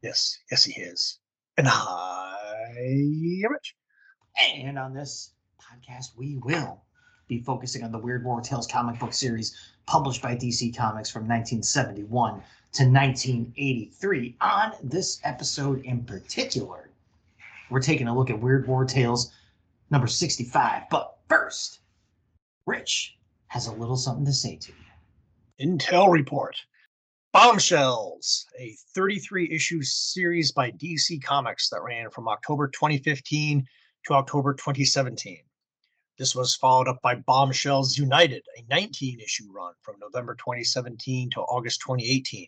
Yes, yes, he is. And I am Rich. And on this podcast, we will be focusing on the Weird War Tales comic book series published by DC Comics from 1971 to 1983. On this episode in particular, we're taking a look at Weird War Tales number 65. But first, Rich has a little something to say to you. Intel Report. Bombshells, a 33-issue series by DC Comics that ran from October 2015 to October 2017. This was followed up by Bombshells United, a 19-issue run from November 2017 to August 2018.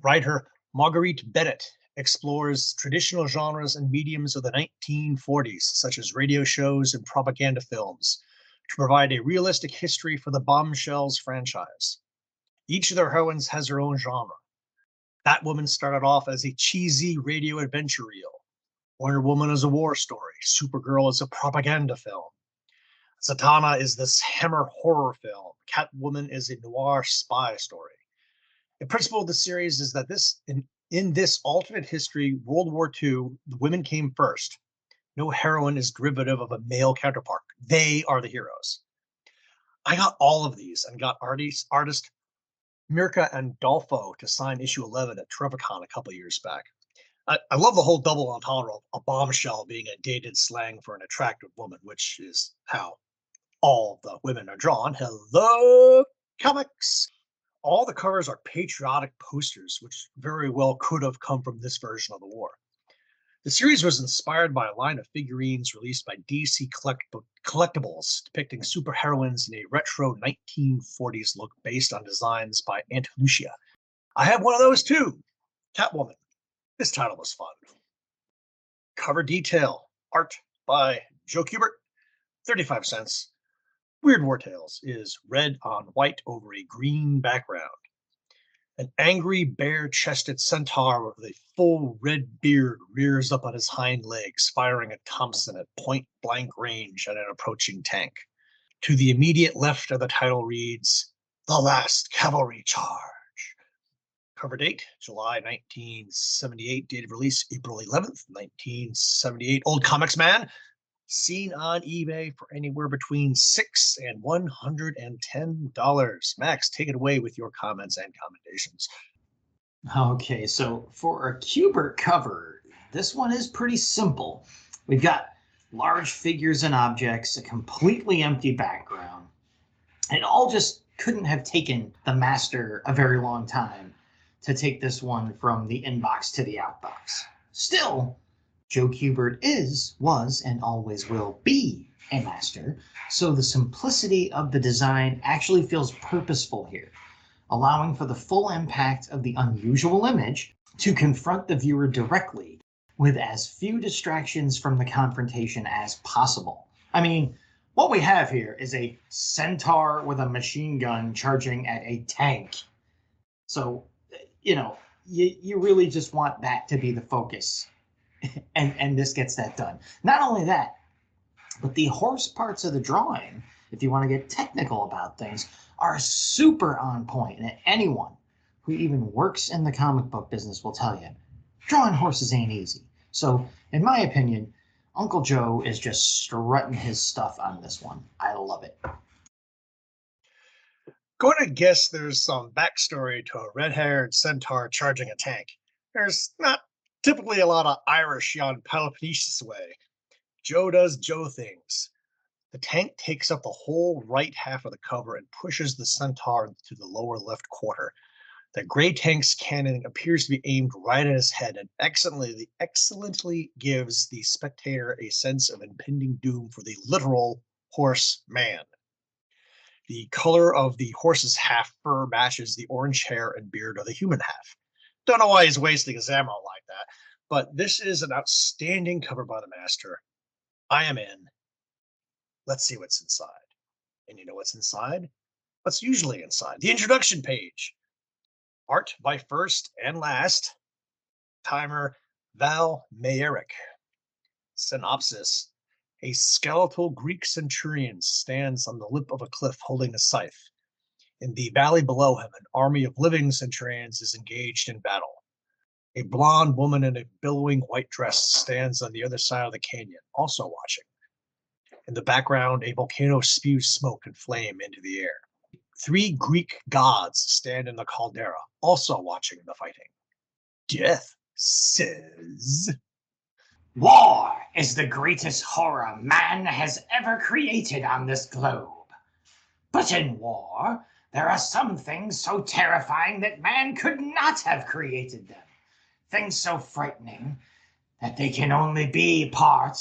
Writer Marguerite Bennett explores traditional genres and mediums of the 1940s, such as radio shows and propaganda films, to provide a realistic history for the Bombshells franchise. Each of their heroines has her own genre. Batwoman started off as a cheesy radio adventure reel. Wonder Woman is a war story. Supergirl is a propaganda film. Zatanna is this Hammer horror film. Catwoman is a noir spy story. The principle of the series is that in this alternate history, World War II, the women came first. No heroine is derivative of a male counterpart. They are the heroes. I got all of these and got artist Mirka Andolfo to sign issue 11 at Trevicon a couple years back. I love the whole double entendre of a bombshell being a dated slang for an attractive woman, which is how all the women are drawn. Hello, comics! All the covers are patriotic posters, which very well could have come from this version of the war. The series was inspired by a line of figurines released by DC Collectibles depicting superheroines in a retro 1940s look based on designs by Aunt Lucia. I have one of those too, Catwoman. This title was fun. Cover detail, art by Joe Kubert, 35 cents. Weird War Tales is red on white over a green background. An angry, bare-chested centaur with a full red beard rears up on his hind legs, firing a Thompson at point-blank range at an approaching tank. To the immediate left of the title reads, The Last Cavalry Charge. Cover date, July 1978. Date of release, April 11th, 1978. Old Comics Man, seen on eBay for anywhere between $6 and $110. Max, take it away with your comments and commendations. Okay, so for a Kubert cover, this one is pretty simple. We've got large figures and objects, a completely empty background. It all just couldn't have taken the master a very long time to take this one from the inbox to the outbox. Still, Joe Kubert was, and always will be a master, so the simplicity of the design actually feels purposeful here, allowing for the full impact of the unusual image to confront the viewer directly with as few distractions from the confrontation as possible. I mean, what we have here is a centaur with a machine gun charging at a tank. So, you really just want that to be the focus. And this gets that done. Not only that, but the horse parts of the drawing, if you want to get technical about things, are super on point. And anyone who even works in the comic book business will tell you, drawing horses ain't easy. So, in my opinion, Uncle Joe is just strutting his stuff on this one. I love it. Going to guess there's some backstory to a red-haired centaur charging a tank. There's not typically a lot of Irish on Peloponnesus way. Joe does Joe things. The tank takes up the whole right half of the cover and pushes the centaur to the lower left quarter. The gray tank's cannon appears to be aimed right at his head and excellently gives the spectator a sense of impending doom for the literal horse man. The color of the horse's half fur matches the orange hair and beard of the human half. Don't know why he's wasting his ammo like that, but this is an outstanding cover by the master. I am in. Let's see what's inside. And you know what's inside? What's usually inside? The introduction page. Art by first and last timer Val Mayerick. Synopsis. A skeletal Greek centurion stands on the lip of a cliff holding a scythe. In the valley below him, an army of living centurions is engaged in battle. A blonde woman in a billowing white dress stands on the other side of the canyon, also watching. In the background, a volcano spews smoke and flame into the air. Three Greek gods stand in the caldera, also watching the fighting. Death says, War is the greatest horror man has ever created on this globe. But in war, there are some things so terrifying that man could not have created them. Things so frightening that they can only be part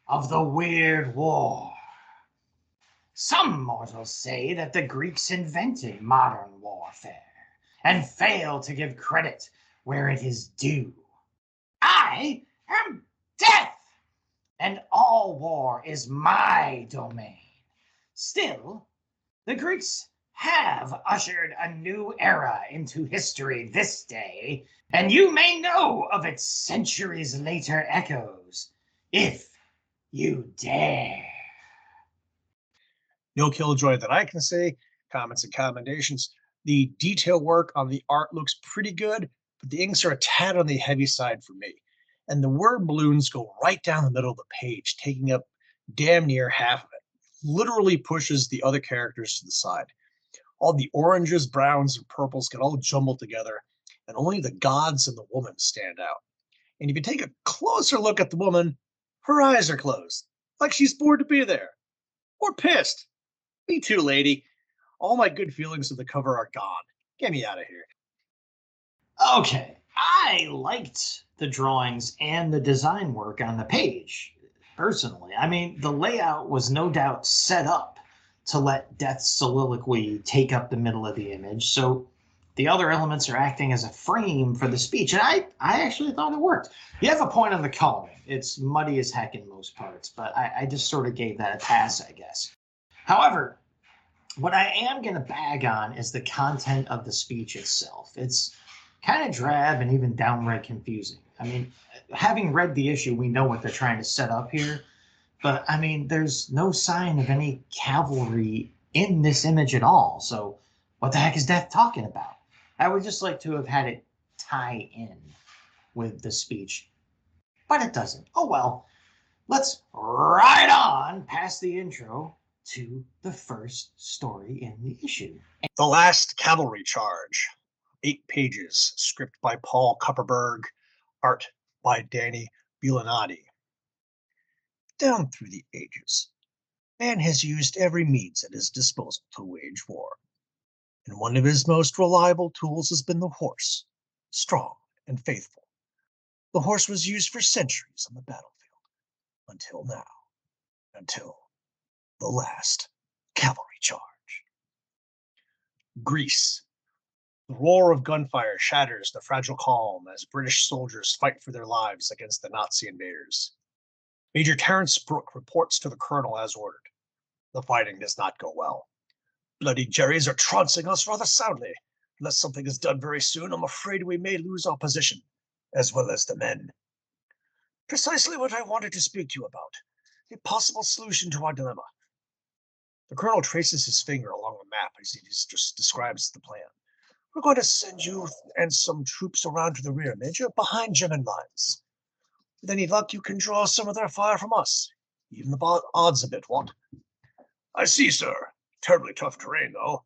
of the weird war. Some mortals say that the Greeks invented modern warfare and fail to give credit where it is due. I am death, and all war is my domain. Still, the Greeks have ushered a new era into history this day, and you may know of its centuries later echoes, if you dare. no killjoy that I can say. Comments and commendations. The detail work on the art looks pretty good, but the inks are a tad on the heavy side for me. And the word balloons go right down the middle of the page, taking up damn near half of it. Literally pushes the other characters to the side. All the oranges, browns, and purples get all jumbled together, and only the gods and the woman stand out. And if you take a closer look at the woman, her eyes are closed, like she's bored to be there. Or pissed. Me too, lady. All my good feelings of the cover are gone. Get me out of here. Okay, I liked the drawings and the design work on the page, personally. I mean, the layout was no doubt set up to let Death's soliloquy take up the middle of the image, so the other elements are acting as a frame for the speech, and I actually thought it worked. You have a point on the coloring. It's muddy as heck in most parts, but I just sort of gave that a pass, I guess. However, what I am going to bag on is the content of the speech itself. It's kind of drab and even downright confusing. I mean, having read the issue, we know what they're trying to set up here, but I mean, there's no sign of any cavalry in this image at all. So what the heck is Death talking about? I would just like to have had it tie in with the speech, but it doesn't. Oh well, let's ride on past the intro to the first story in the issue. The Last Cavalry Charge. 8 pages. Script by Paul Kupperberg. Art by Danny Bulanati. Down through the ages, man has used every means at his disposal to wage war. And one of his most reliable tools has been the horse, strong and faithful. The horse was used for centuries on the battlefield, until now, until the last cavalry charge. Greece. The roar of gunfire shatters the fragile calm as British soldiers fight for their lives against the Nazi invaders. Major Terence Brooke reports to the colonel as ordered. The fighting does not go well. Bloody Jerrys are trouncing us rather soundly. Unless something is done very soon, I'm afraid we may lose our position, as well as the men. Precisely what I wanted to speak to you about. A possible solution to our dilemma. The colonel traces his finger along the map as he just describes the plan. We're going to send you and some troops around to the rear, Major, behind German lines. With any luck, you can draw some of their fire from us. Even the odds a bit, what? I see, sir. Terribly tough terrain, though.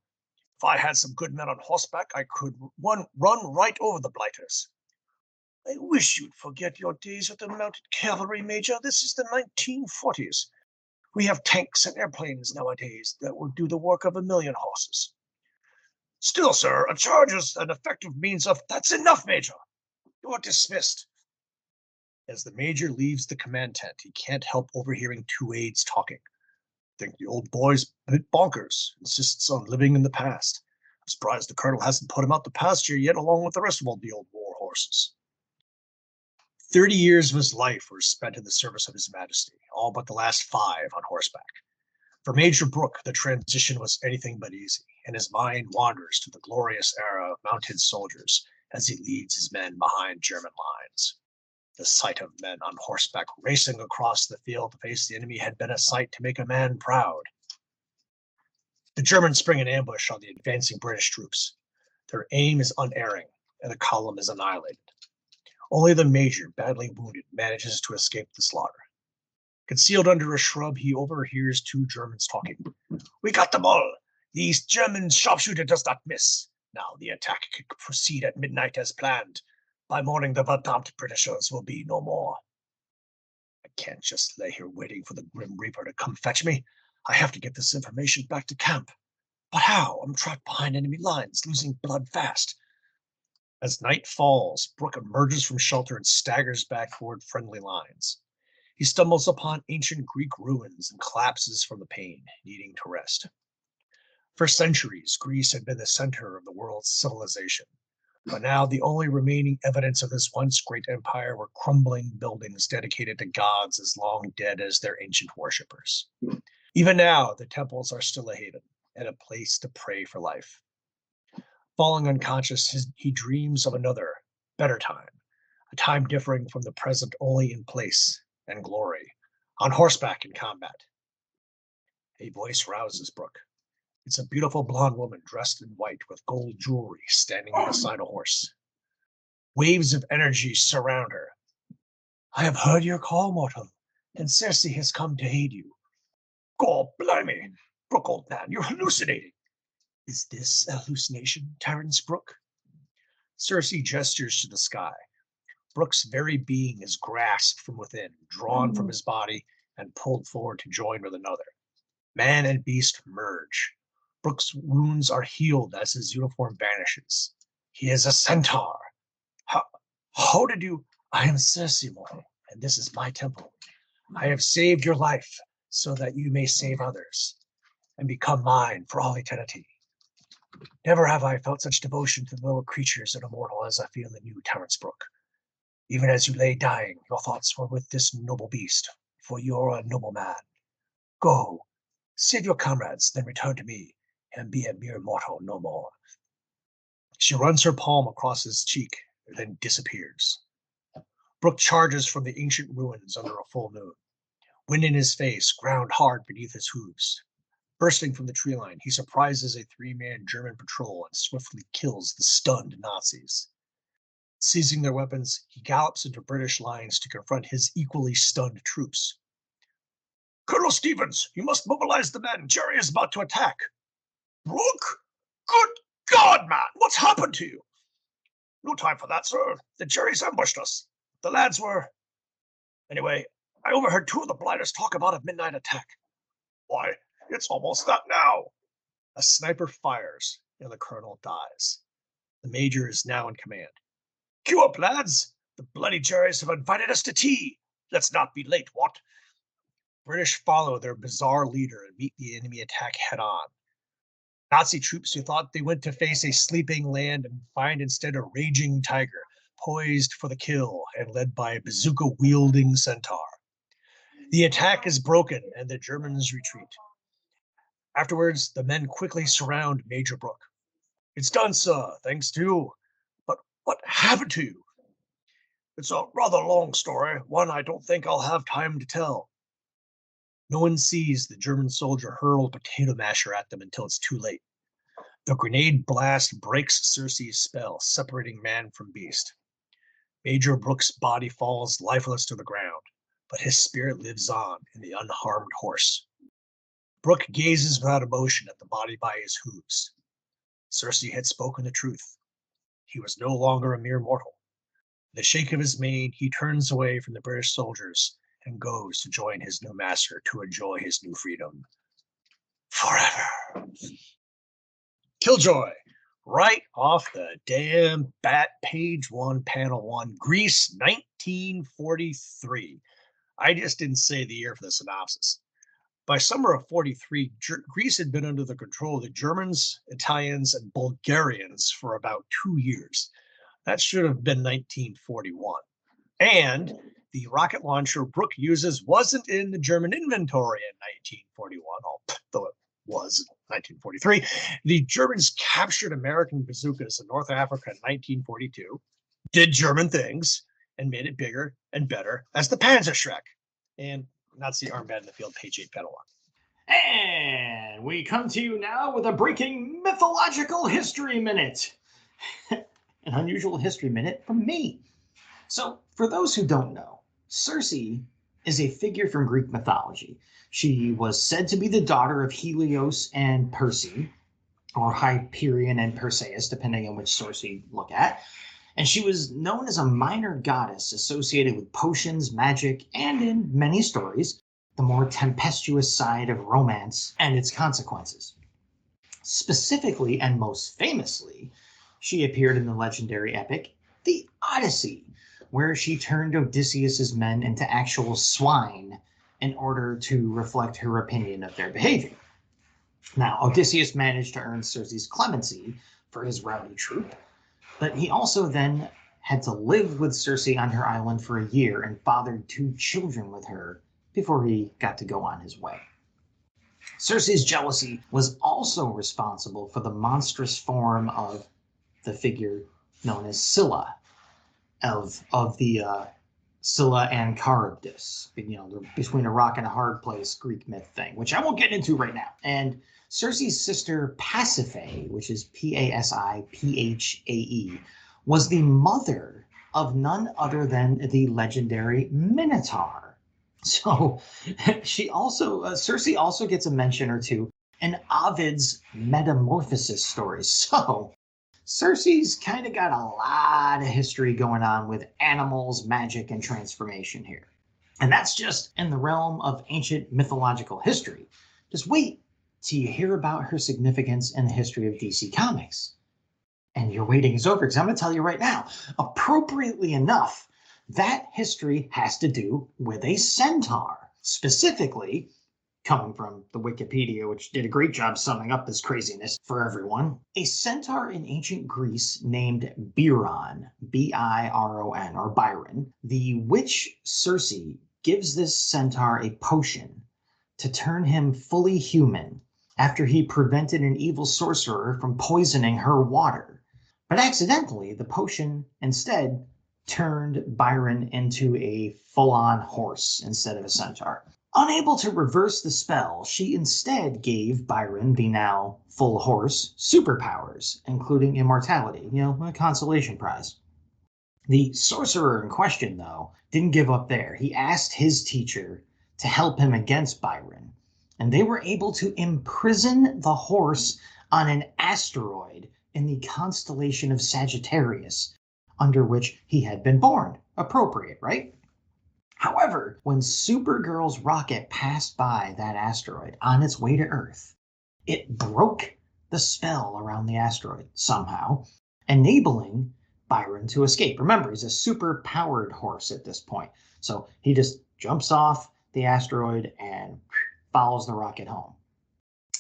If I had some good men on horseback, I could run right over the blighters. I wish you'd forget your days with the mounted cavalry, Major. This is the 1940s. We have tanks and airplanes nowadays that will do the work of 1,000,000 horses. Still, sir, a charge is an effective means of... That's enough, Major. You are dismissed. As the Major leaves the command tent, he can't help overhearing 2 aides talking. Think the old boy's a bit bonkers, insists on living in the past. I'm surprised the colonel hasn't put him out the pasture yet, along with the rest of all the old war horses. 30 years of his life were spent in the service of His Majesty, all but the last 5 on horseback. For Major Brooke, the transition was anything but easy, and his mind wanders to the glorious era of mounted soldiers as he leads his men behind German lines. The sight of men on horseback racing across the field to face the enemy had been a sight to make a man proud. The Germans spring an ambush on the advancing British troops. Their aim is unerring, and the column is annihilated. Only the major, badly wounded, manages to escape the slaughter. Concealed under a shrub, he overhears two Germans talking. "We got them all. The German sharpshooter does not miss. Now the attack can proceed at midnight as planned. By morning, the verdammte Britishers will be no more. I can't just lay here waiting for the Grim Reaper to come fetch me. I have to get this information back to camp. But how? I'm trapped behind enemy lines, losing blood fast." As night falls, Brooke emerges from shelter and staggers back toward friendly lines. He stumbles upon ancient Greek ruins and collapses from the pain, needing to rest. For centuries, Greece had been the center of the world's civilization, but now the only remaining evidence of this once great empire were crumbling buildings dedicated to gods as long dead as their ancient worshippers. Even now, the temples are still a haven and a place to pray for life. Falling unconscious, he dreams of another, better time, a time differing from the present only in place and glory, on horseback in combat. A voice rouses Brooke. It's a beautiful blonde woman dressed in white with gold jewelry standing beside a horse. Waves of energy surround her. "I have heard your call, mortal, and Circe has come to aid you." "God blimey! Brooke, old man, you're hallucinating." "Is this a hallucination, Terence Brooke?" Circe gestures to the sky. Brooke's very being is grasped from within, drawn from his body, and pulled forward to join with another. Man and beast merge. Brooke's wounds are healed as his uniform vanishes. He is a centaur. How did you? "I am Circe, mortal, and this is my temple. I have saved your life so that you may save others and become mine for all eternity. Never have I felt such devotion to the lower creatures and immortal as I feel in you, Terence Brooke. Even as you lay dying, your thoughts were with this noble beast, for you're a noble man. Go, save your comrades, then return to me, and be a mere mortal no more." She runs her palm across his cheek, then disappears. Brooke charges from the ancient ruins under a full moon. Wind in his face, ground hard beneath his hooves. Bursting from the tree line, he surprises a three-man German patrol and swiftly kills the stunned Nazis. Seizing their weapons, he gallops into British lines to confront his equally stunned troops. "Colonel Stevens, you must mobilize the men. Jerry is about to attack." "Brooke? Good God, man, what's happened to you?" "No time for that, sir. The Jerry's ambushed us. The lads were... Anyway, I overheard two of the blighters talk about a midnight attack." "Why, it's almost that now." A sniper fires, and the colonel dies. The major is now in command. "Queue up, lads. The bloody Jerrys have invited us to tea. Let's not be late, what?" British follow their bizarre leader and meet the enemy attack head-on. Nazi troops who thought they went to face a sleeping land and find instead a raging tiger, poised for the kill and led by a bazooka-wielding centaur. The attack is broken and the Germans retreat. Afterwards, the men quickly surround Major Brooke. "It's done, sir, thanks to you. But what happened to you?" "It's a rather long story, one I don't think I'll have time to tell." No one sees the German soldier hurl a potato masher at them until it's too late. The grenade blast breaks Circe's spell, separating man from beast. Major Brooke's body falls lifeless to the ground, but his spirit lives on in the unharmed horse. Brooke gazes without emotion at the body by his hooves. Circe had spoken the truth. He was no longer a mere mortal. With a shake of his mane, he turns away from the British soldiers and goes to join his new master to enjoy his new freedom. Forever. Killjoy. Right off the damn bat, page 1, panel 1, Greece, 1943. I just didn't say the year for the synopsis. By summer of 43, Greece had been under the control of the Germans, Italians, and Bulgarians for about 2 years. That should have been 1941. And the rocket launcher Brooke uses wasn't in the German inventory in 1941, though it was in 1943. The Germans captured American bazookas in North Africa in 1942, did German things, and made it bigger and better as the Panzerschreck. And Nazi armband in the field, page 8, panel 1. And we come to you now with a breaking mythological history minute. An unusual history minute from me. So, for those who don't know, Circe is a figure from Greek mythology. She was said to be the daughter of Helios and Perse, or Hyperion and Perseus, depending on which source you look at. And she was known as a minor goddess associated with potions, magic, and in many stories, the more tempestuous side of romance and its consequences. Specifically, and most famously, she appeared in the legendary epic, The Odyssey, where she turned Odysseus's men into actual swine in order to reflect her opinion of their behavior. Now, Odysseus managed to earn Circe's clemency for his rowdy troop, but he also then had to live with Circe on her island for a year and fathered 2 children with her before he got to go on his way. Circe's jealousy was also responsible for the monstrous form of the figure known as Scylla, of the Scylla and Charybdis, between a rock and a hard place Greek myth thing, which I won't get into right now. And Circe's sister Pasiphae, which is Pasiphae, was the mother of none other than the legendary Minotaur. So Circe also gets a mention or two in Ovid's Metamorphosis stories. So Circe's kind of got a lot of history going on with animals, magic, and transformation here. And that's just in the realm of ancient mythological history. Just wait till you hear about her significance in the history of DC Comics. And your waiting is over, because I'm going to tell you right now, appropriately enough, that history has to do with a centaur. Specifically, coming from the Wikipedia, which did a great job summing up this craziness for everyone, a centaur in ancient Greece named Biron, B-I-R-O-N, or Byron. The witch Circe gives this centaur a potion to turn him fully human after he prevented an evil sorcerer from poisoning her water. But accidentally, the potion instead turned Byron into a full-on horse instead of a centaur. Unable to reverse the spell, she instead gave Byron, the now full horse, superpowers, including immortality, a consolation prize. The sorcerer in question, though, didn't give up there. He asked his teacher to help him against Byron, and they were able to imprison the horse on an asteroid in the constellation of Sagittarius, under which he had been born. Appropriate, right? However, when Supergirl's rocket passed by that asteroid on its way to Earth, it broke the spell around the asteroid somehow, enabling Byron to escape. Remember, he's a super-powered horse at this point. So he just jumps off the asteroid and follows the rocket home.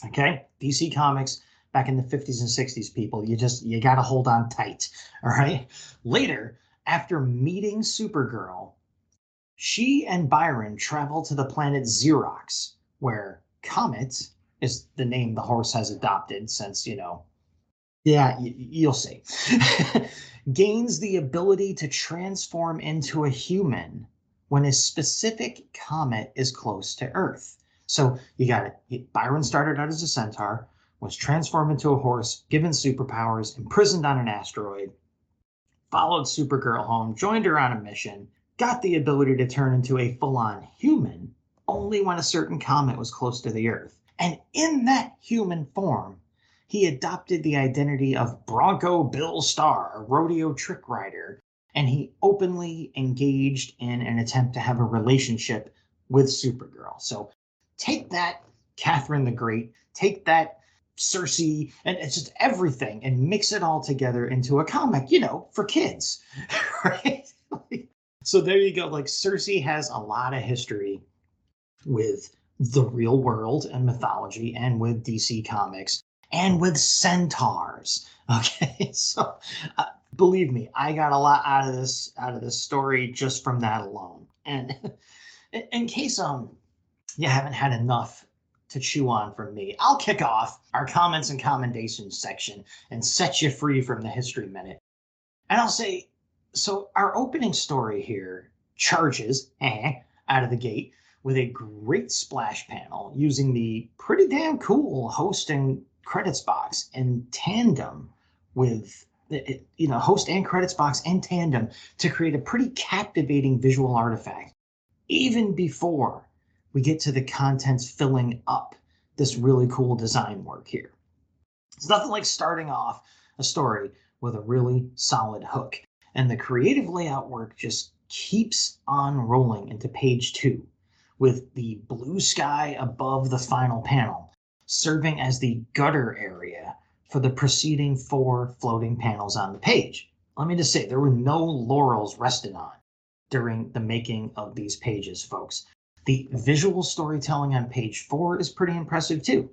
Okay? DC Comics back in the 50s and 60s, people, you got to hold on tight. All right? Later, after meeting Supergirl, she and Byron travel to the planet Xerox, where Comet is the name the horse has adopted since, you'll see, gains the ability to transform into a human when a specific comet is close to Earth. So you got it. Byron started out as a centaur, was transformed into a horse, given superpowers, imprisoned on an asteroid, followed Supergirl home, joined her on a mission, got the ability to turn into a full-on human only when a certain comet was close to the Earth. And in that human form, he adopted the identity of Bronco Bill Starr, a rodeo trick rider, and he openly engaged in an attempt to have a relationship with Supergirl. So take that, Catherine the Great, take that, Circe, and it's just everything, and mix it all together into a comic, for kids, right? So there you go. Like, Circe has a lot of history with the real world and mythology, and with DC Comics, and with centaurs. Okay, so believe me, I got a lot out of this story just from that alone. And in case you haven't had enough to chew on from me, I'll kick off our comments and commendations section and set you free from the History Minute. And I'll say, so our opening story here charges out of the gate with a great splash panel using the pretty damn cool host and credits box in tandem with host and credits box in tandem to create a pretty captivating visual artifact, even before we get to the contents filling up this really cool design work here. It's nothing like starting off a story with a really solid hook. And the creative layout work just keeps on rolling into page 2, with the blue sky above the final panel serving as the gutter area for the preceding 4 floating panels on the page. Let me just say, there were no laurels rested on during the making of these pages, folks. The visual storytelling on page 4 is pretty impressive too.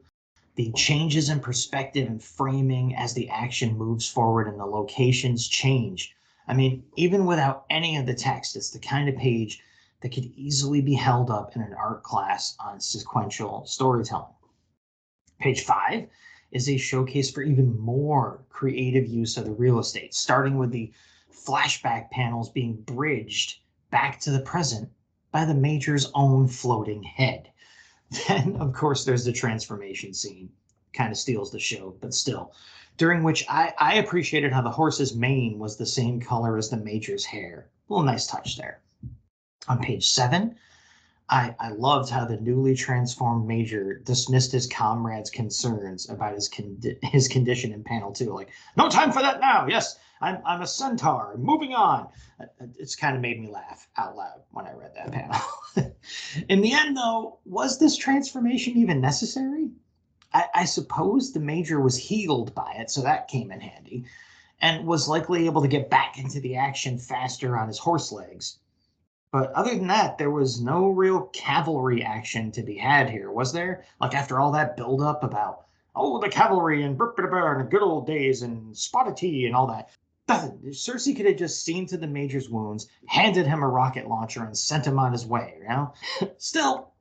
The changes in perspective and framing as the action moves forward and the locations change. I mean, even without any of the text, it's the kind of page that could easily be held up in an art class on sequential storytelling. Page 5 is a showcase for even more creative use of the real estate, starting with the flashback panels being bridged back to the present by the Major's own floating head. Then, of course, there's the transformation scene. Kind of steals the show, but still. During which I appreciated how the horse's mane was the same color as the Major's hair. A little nice touch there. On page 7, I loved how the newly transformed Major dismissed his comrades' concerns about his condition in panel 2. Like, no time for that now. Yes, I'm a centaur. Moving on. It's kind of made me laugh out loud when I read that panel. In the end, though, was this transformation even necessary? I suppose the Major was healed by it, so that came in handy, and was likely able to get back into the action faster on his horse legs. But other than that, there was no real cavalry action to be had here, was there? Like, after all that buildup about, oh, the cavalry and the good old days and spotted tea and all that. Nothing. Cersei could have just seen to the Major's wounds, handed him a rocket launcher, and sent him on his way, Still,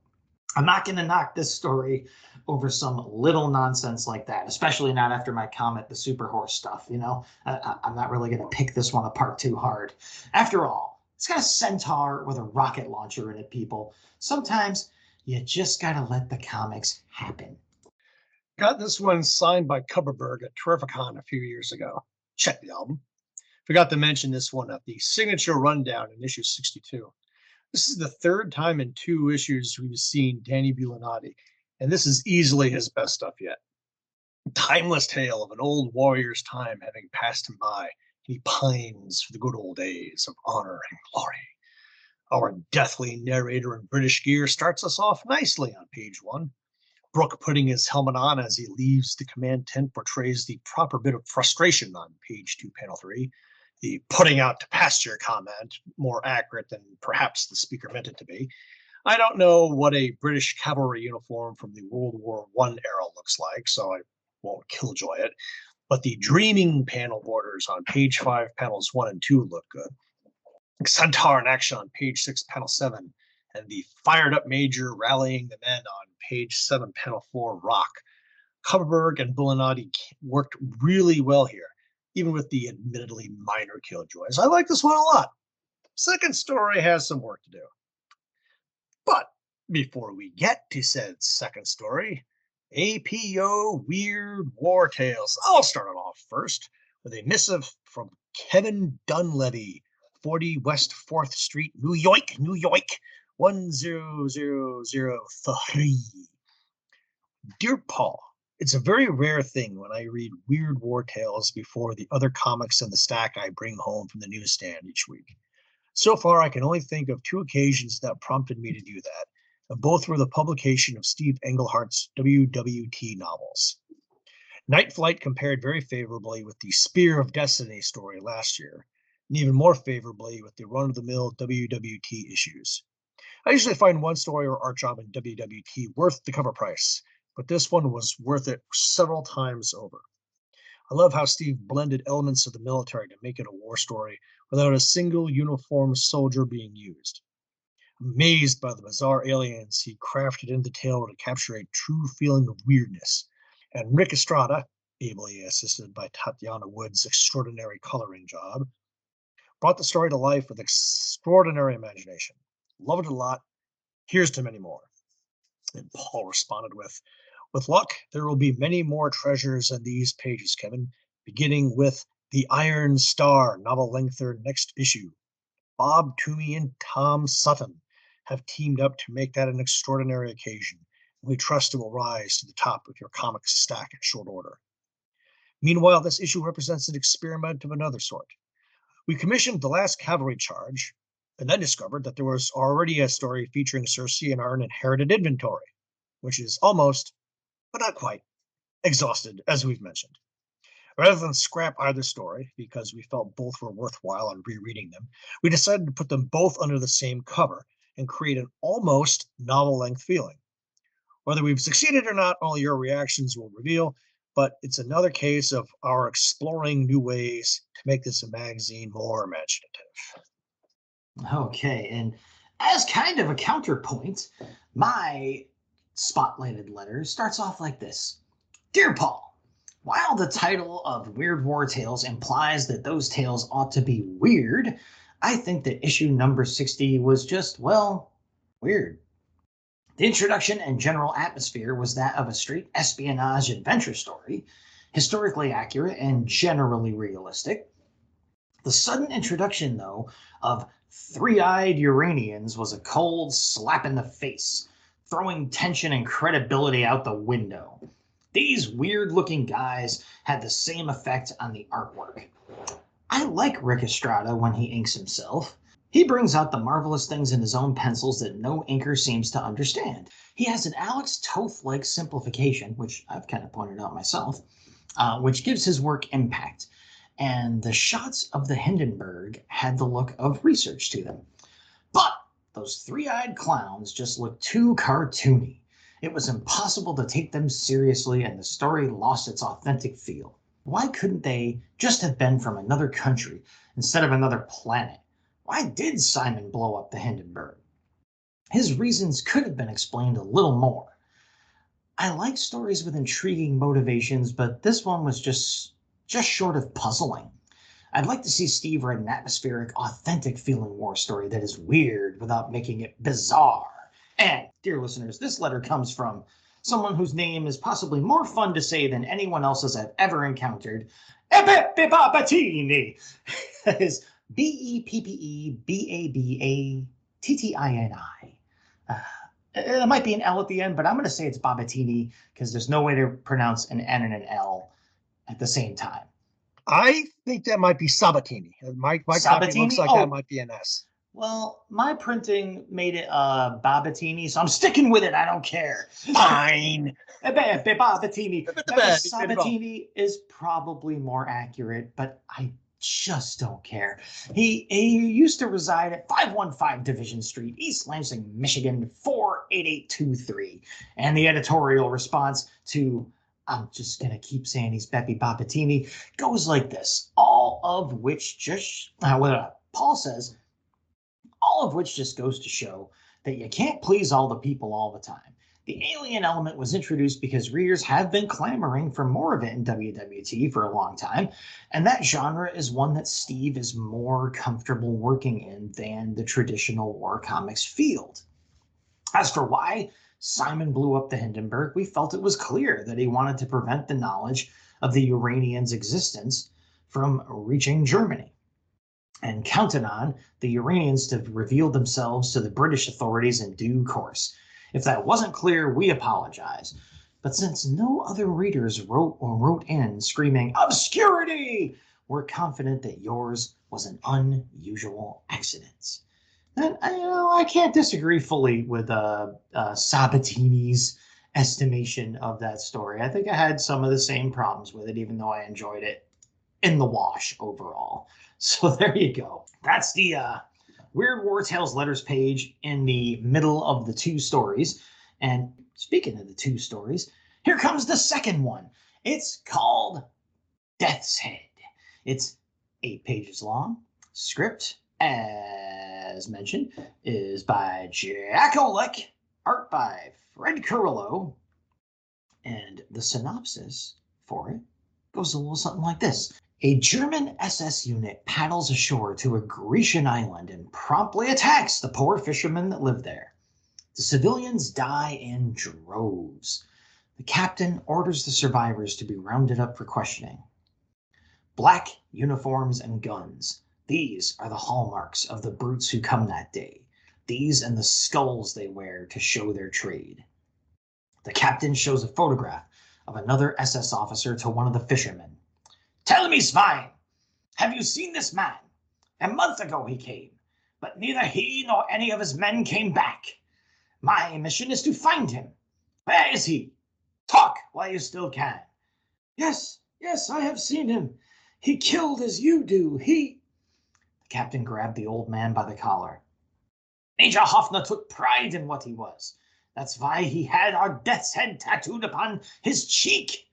I'm not going to knock this story over some little nonsense like that, especially not after my comment, the super horse stuff, I'm not really going to pick this one apart too hard. After all, it's got a centaur with a rocket launcher in it, people. Sometimes you just got to let the comics happen. Got this one signed by Kupperberg at Terrificon a few years ago. Check the album. Forgot to mention this one at the Signature Rundown in issue 62. This is the 3rd time in 2 issues we've seen Danny Bulanadi, and this is easily his best stuff yet. Timeless tale of an old warrior's time having passed him by, and he pines for the good old days of honor and glory. Our deathly narrator in British gear starts us off nicely on page 1. Brooke putting his helmet on as he leaves the command tent portrays the proper bit of frustration on page 2, panel 3. The putting out to pasture comment, more accurate than perhaps the speaker meant it to be. I don't know what a British cavalry uniform from the World War I era looks like, so I won't killjoy it. But the dreaming panel borders on page 5, panels 1 and 2 look good. Centaur in action on page 6, panel 7, and the fired up Major rallying the men on page 7, panel 4 rock. Kupperberg and Bulanadi worked really well here, even with the admittedly minor killjoys. I like this one a lot. Second story has some work to do. But before we get to said second story, APO Weird War Tales. I'll start it off first with a missive from Kevin Dunleavy, 40 West 4th Street, New York, 10003. Dear Paul, it's a very rare thing when I read Weird War Tales before the other comics in the stack I bring home from the newsstand each week. So far, I can only think of 2 occasions that prompted me to do that, and both were the publication of Steve Englehart's WWT novels. Night Flight compared very favorably with the Spear of Destiny story last year, and even more favorably with the run-of-the-mill WWT issues. I usually find one story or art job in WWT worth the cover price, but this one was worth it several times over. I love how Steve blended elements of the military to make it a war story without a single uniformed soldier being used. Amazed by the bizarre aliens he crafted in the tale to capture a true feeling of weirdness, and Rick Estrada, ably assisted by Tatiana Wood's extraordinary coloring job, brought the story to life with extraordinary imagination. Loved it a lot. Here's to many more. And Paul responded with luck, there will be many more treasures in these pages, Kevin, beginning with The Iron Star novel-lengther next issue. Bob Toomey and Tom Sutton have teamed up to make that an extraordinary occasion, and we trust it will rise to the top of your comics stack in short order. Meanwhile, this issue represents an experiment of another sort. We commissioned The Last Cavalry Charge, and then discovered that there was already a story featuring Cersei in our inherited inventory, which is almost, but not quite, exhausted, as we've mentioned. Rather than scrap either story, because we felt both were worthwhile on rereading them, we decided to put them both under the same cover and create an almost novel-length feeling. Whether we've succeeded or not, only your reactions will reveal, but it's another case of our exploring new ways to make this a magazine more imaginative. Okay, and as kind of a counterpoint, my spotlighted letter starts off like this. Dear Paul, while the title of Weird War Tales implies that those tales ought to be weird, I think that issue number 60 was just, well, weird. The introduction and general atmosphere was that of a straight espionage adventure story, historically accurate and generally realistic. The sudden introduction, though, of three-eyed Uranians was a cold slap in the face, throwing tension and credibility out the window. These weird-looking guys had the same effect on the artwork. I like Rick Estrada when he inks himself. He brings out the marvelous things in his own pencils that no inker seems to understand. He has an Alex Toth-like simplification, which I've kind of pointed out myself, which gives his work impact. And the shots of the Hindenburg had the look of research to them. But those three-eyed clowns just looked too cartoony. It was impossible to take them seriously, and the story lost its authentic feel. Why couldn't they just have been from another country instead of another planet? Why did Simon blow up the Hindenburg? His reasons could have been explained a little more. I like stories with intriguing motivations, but this one was just short of puzzling. I'd like to see Steve write an atmospheric, authentic feeling war story that is weird without making it bizarre. And, dear listeners, this letter comes from someone whose name is possibly more fun to say than anyone else's I've ever encountered. Ebeppe Babatini. That is Beppebabbattini. It might be an L at the end, but I'm going to say it's Babatini because there's no way to pronounce an N and an L at the same time. I think that might be Sabatini. My copy looks like that might be an S. Well, my printing made it Babatini, so I'm sticking with it. I don't care. Fine. Babatini. Sabatini is probably more accurate, but I just don't care. He used to reside at 515 Division Street, East Lansing, Michigan, 48823. And the editorial response to, I'm just going to keep saying he's Beppe Babatini, goes like this. All of which just, Paul says, all of which just goes to show that you can't please all the people all the time. The alien element was introduced because readers have been clamoring for more of it in WWT for a long time, and that genre is one that Steve is more comfortable working in than the traditional war comics field. As for why Simon blew up the Hindenburg, we felt it was clear that he wanted to prevent the knowledge of the Uranians' existence from reaching Germany, and counted on the Uranians to reveal themselves to the British authorities in due course. If that wasn't clear, we apologize. But since no other readers wrote in screaming, obscurity, we're confident that yours was an unusual accident. And I can't disagree fully with Sabatini's estimation of that story. I think I had some of the same problems with it, even though I enjoyed it in the wash overall. So there you go. That's the Weird War Tales letters page in the middle of the two stories. And speaking of the two stories, here comes the second one. It's called Death's Head. It's 8 pages long. Script, as mentioned, is by Jack Olick. Art by Fred Carrillo. And the synopsis for it goes a little something like this. A German SS unit paddles ashore to a Grecian island and promptly attacks the poor fishermen that live there. The civilians die in droves. The captain orders the survivors to be rounded up for questioning. Black uniforms and guns. These are the hallmarks of the brutes who come that day. These and the skulls they wear to show their trade. The captain shows a photograph of another SS officer to one of the fishermen. Tell me, swine, have you seen this man? A month ago he came, but neither he nor any of his men came back. My mission is to find him. Where is he? Talk while you still can. Yes, I have seen him. He killed as you do. The captain grabbed the old man by the collar. Major Hoffner took pride in what he was. That's why he had our death's head tattooed upon his cheek.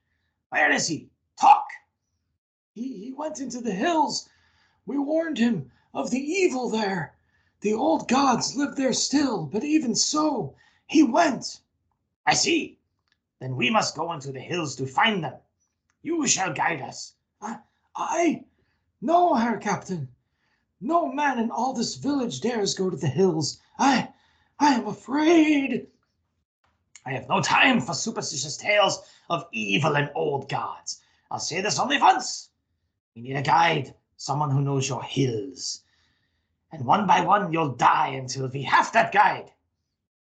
Where is he? Talk. He went into the hills. We warned him of the evil there. The old gods live there still, but even so, he went. I see. Then we must go into the hills to find them. You shall guide us. I? No, Herr Captain. No man in all this village dares go to the hills. I am afraid. I have no time for superstitious tales of evil and old gods. I'll say this only once. We need a guide, someone who knows your hills. And one by one you'll die until we have that guide.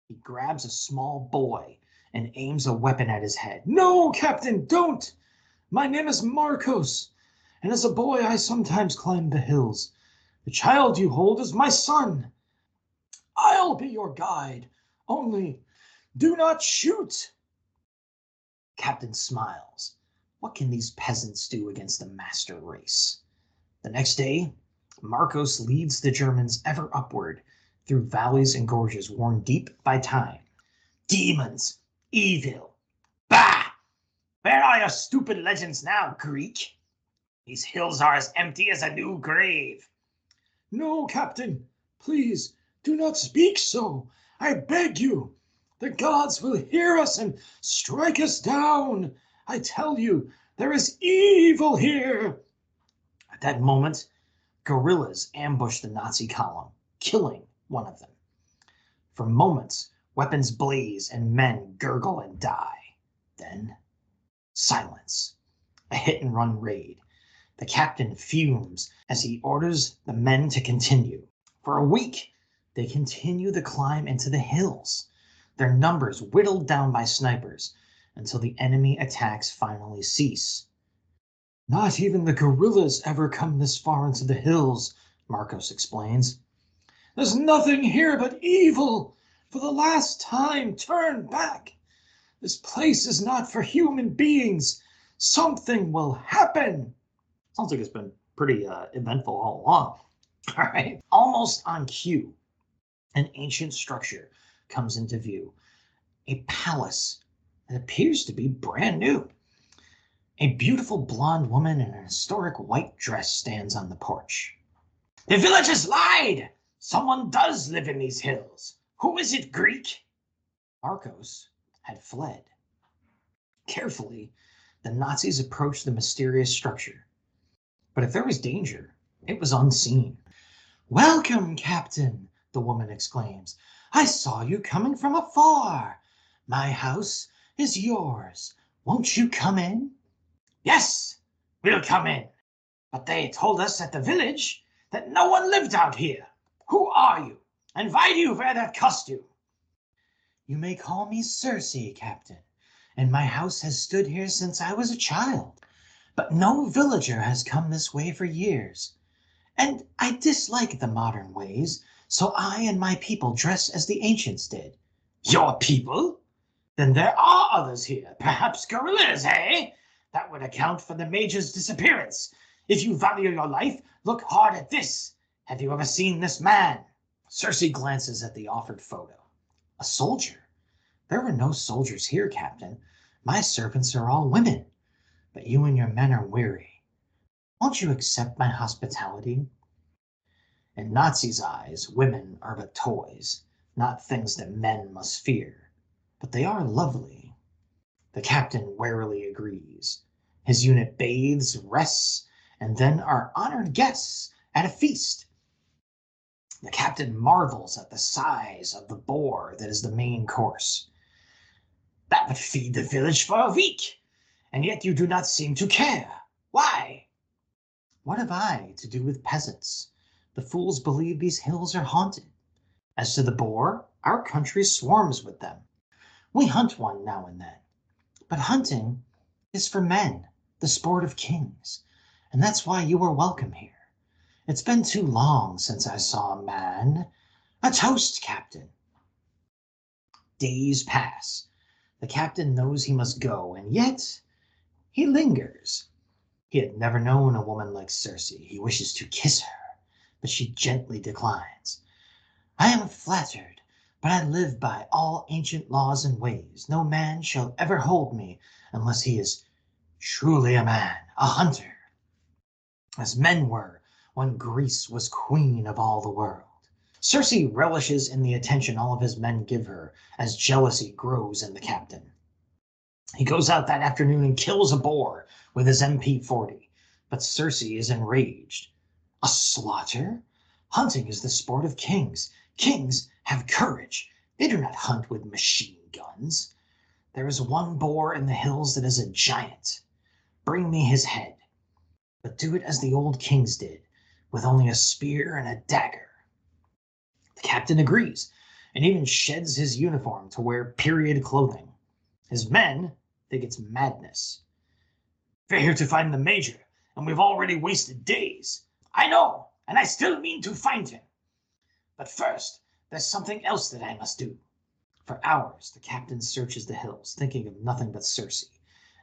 He grabs a small boy and aims a weapon at his head. No, Captain, don't. My name is Marcos, and as a boy I sometimes climbed the hills. The child you hold is my son. I'll be your guide. Only do not shoot. Captain smiles. What can these peasants do against the master race? The next day, Marcos leads the Germans ever upward through valleys and gorges worn deep by time. Demons, evil. Bah! Where are your stupid legends now, Greek? These hills are as empty as a new grave. No, Captain, please do not speak so. I beg you. The gods will hear us and strike us down. I tell you, there is evil here. At that moment, guerrillas ambush the Nazi column, killing one of them. For moments, weapons blaze and men gurgle and die. Then, silence. A hit-and-run raid. The captain fumes as he orders the men to continue. For a week, they continue the climb into the hills, their numbers whittled down by snipers until the enemy attacks finally cease. Not even the guerrillas ever come this far into the hills, Marcos explains. There's nothing here but evil. For the last time, turn back. This place is not for human beings. Something will happen. Sounds like it's been pretty eventful all along. All right. Almost on cue, an ancient structure comes into view. A palace that appears to be brand new. A beautiful blonde woman in a historic white dress stands on the porch. The villagers lied! Someone does live in these hills. Who is it, Greek? Marcos had fled. Carefully, the Nazis approached the mysterious structure. But if there was danger, it was unseen. Welcome, Captain, the woman exclaims. I saw you coming from afar. My house is yours. Won't you come in? Yes, we'll come in. But they told us at the village that no one lived out here. Who are you? And why do you wear that costume? You may call me Circe, Captain, and my house has stood here since I was a child. But no villager has come this way for years. And I dislike the modern ways, so I and my people dress as the ancients did. Your people? Then there are others here, perhaps guerrillas, eh? That would account for the major's disappearance. If you value your life, look hard at this. Have you ever seen this man? Circe glances at the offered photo. A soldier? There were no soldiers here, Captain. My servants are all women. But you and your men are weary. Won't you accept my hospitality? In Nazis' eyes, women are but toys, not things that men must fear. But they are lovely. The captain warily agrees. His unit bathes, rests, and then are honored guests at a feast. The captain marvels at the size of the boar that is the main course. That would feed the village for a week, and yet you do not seem to care. Why? What have I to do with peasants? The fools believe these hills are haunted. As to the boar, our country swarms with them. We hunt one now and then. But hunting is for men, the sport of kings, and that's why you are welcome here. It's been too long since I saw a man. A toast, Captain. Days pass. The captain knows he must go, and yet he lingers. He had never known a woman like Circe. He wishes to kiss her, but she gently declines. I am flattered, but I live by all ancient laws and ways. No man shall ever hold me unless he is truly a man, a hunter, as men were when Greece was queen of all the world. Circe relishes in the attention all of his men give her, as jealousy grows in the captain. He goes out that afternoon and kills a boar with his MP40, but Circe is enraged. A slaughter? Hunting is the sport of kings. Kings have courage. They do not hunt with machine guns. There is one boar in the hills that is a giant. Bring me his head, but do it as the old kings did, with only a spear and a dagger. The captain agrees, and even sheds his uniform to wear period clothing. His men think it's madness. We're here to find the major, and we've already wasted days. I know, and I still mean to find him. But first, there's something else that I must do. For hours, the captain searches the hills, thinking of nothing but Circe,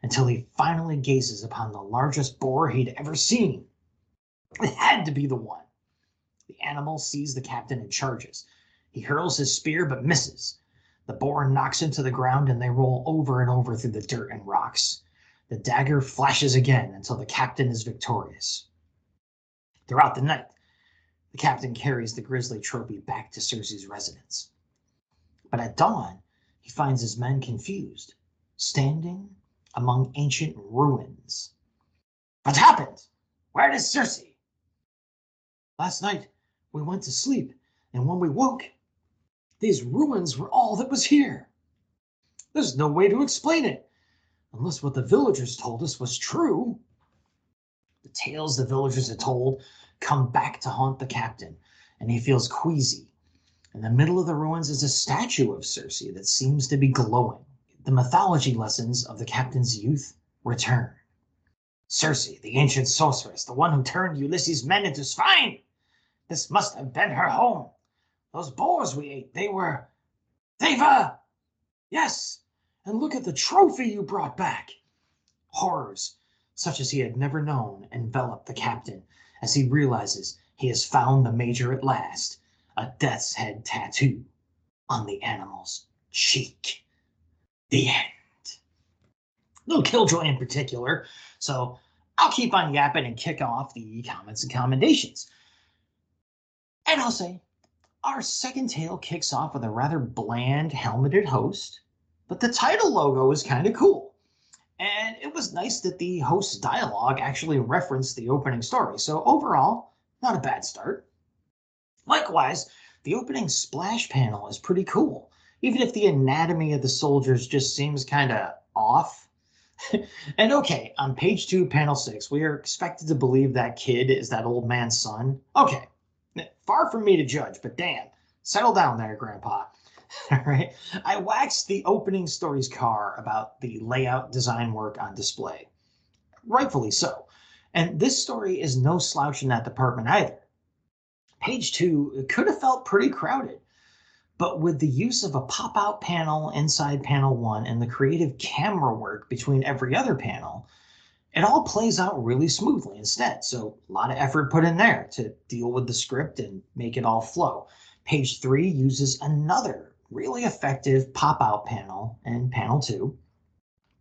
until he finally gazes upon the largest boar he'd ever seen. It had to be the one. The animal sees the captain and charges. He hurls his spear but misses. The boar knocks him to the ground and they roll over and over through the dirt and rocks. The dagger flashes again until the captain is victorious. Throughout the night, the captain carries the grisly trophy back to Circe's residence. But at dawn, he finds his men confused, standing among ancient ruins. What happened? Where is Circe? Last night, we went to sleep, and when we woke, these ruins were all that was here. There's no way to explain it, unless what the villagers told us was true. The tales the villagers had told come back to haunt the captain, and he feels queasy. In the middle of the ruins is a statue of Circe that seems to be glowing. The mythology lessons of the captain's youth return. Circe, the ancient sorceress, the one who turned Ulysses' men into swine. This must have been her home. Those boars we ate, they were... Yes, and look at the trophy you brought back. Horrors, such as he had never known, envelop the captain as he realizes he has found the major at last, a death's head tattoo on the animal's cheek. The end. No killjoy in particular, so I'll keep on yapping and kick off the comments and commendations. And I'll say, our second tale kicks off with a rather bland helmeted host, but the title logo is kind of cool. And it was nice that the host's dialogue actually referenced the opening story. So overall, not a bad start. Likewise, the opening splash panel is pretty cool, even if the anatomy of the soldiers just seems kind of off. And okay, on page 2, panel 6, we are expected to believe that kid is that old man's son. Okay, far from me to judge, but damn, settle down there, Grandpa. All right, I waxed the opening story's car about the layout design work on display. Rightfully so. And this story is no slouch in that department either. Page 2 could have felt pretty crowded, but with the use of a pop-out panel inside panel 1 and the creative camera work between every other panel, it all plays out really smoothly instead. So a lot of effort put in there to deal with the script and make it all flow. Page 3 uses another really effective pop-out panel in panel 2,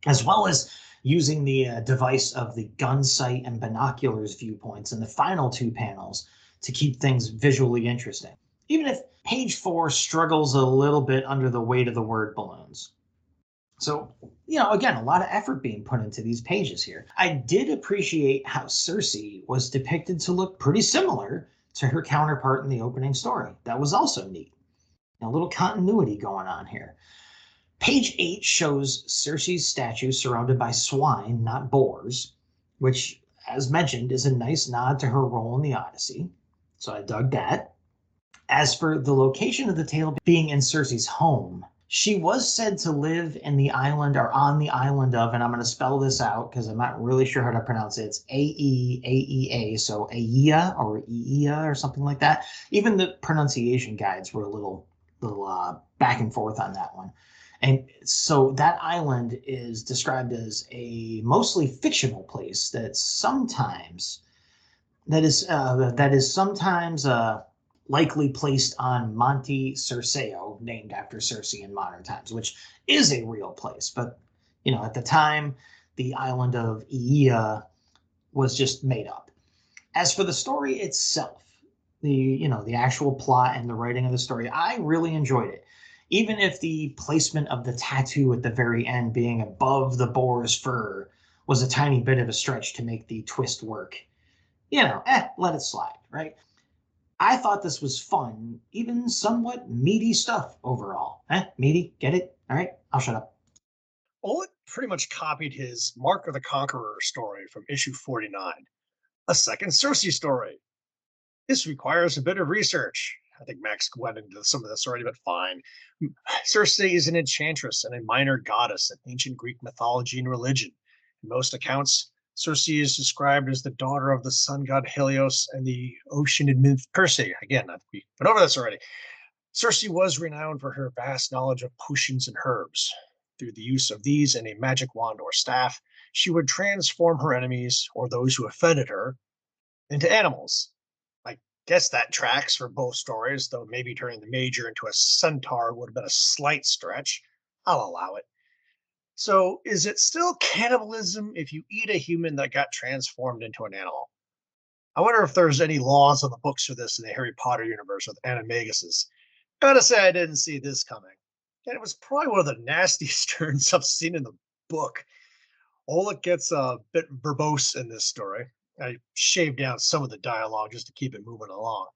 as well as using the device of the gun sight and binoculars viewpoints in the final 2 panels to keep things visually interesting. Even if page 4 struggles a little bit under the weight of the word balloons. So, again, a lot of effort being put into these pages here. I did appreciate how Circe was depicted to look pretty similar to her counterpart in the opening story. That was also neat. A little continuity going on here. Page 8 shows Circe's statue surrounded by swine, not boars, which as mentioned, is a nice nod to her role in the Odyssey. So I dug that. As for the location of the tale being in Circe's home, she was said to live in the island or on the island of, and I'm going to spell this out because I'm not really sure how to pronounce it. It's Aeaea, so Aea or Eea or something like that. Even the pronunciation guides were a little back and forth on that one. And so that island is described as a mostly fictional place that is sometimes likely placed on Monte Circeo, named after Circe in modern times, which is a real place. But at the time, the island of Aea was just made up. As for the story itself, the actual plot and the writing of the story, I really enjoyed it. Even if the placement of the tattoo at the very end being above the boar's fur was a tiny bit of a stretch to make the twist work, let it slide, right? I thought this was fun, even somewhat meaty stuff overall. Meaty? Get it? All right, I'll shut up. Oleg pretty much copied his Mark of the Conqueror story from issue 49, a second Circe story. This requires a bit of research. I think Max went into some of this already, but fine. Circe is an enchantress and a minor goddess in ancient Greek mythology and religion. In most accounts, Circe is described as the daughter of the sun god Helios and the ocean nymph Perse. Again, we went over this already. Circe was renowned for her vast knowledge of potions and herbs. Through the use of these and a magic wand or staff, she would transform her enemies, or those who offended her, into animals. I guess that tracks for both stories, though maybe turning the major into a centaur would have been a slight stretch. I'll allow it. So, is it still cannibalism if you eat a human that got transformed into an animal? I wonder if there's any laws on the books for this in the Harry Potter universe with animaguses. Gotta say, I didn't see this coming. And it was probably one of the nastiest turns I've seen in the book. Oleg gets a bit verbose in this story. I shaved down some of the dialogue just to keep it moving along.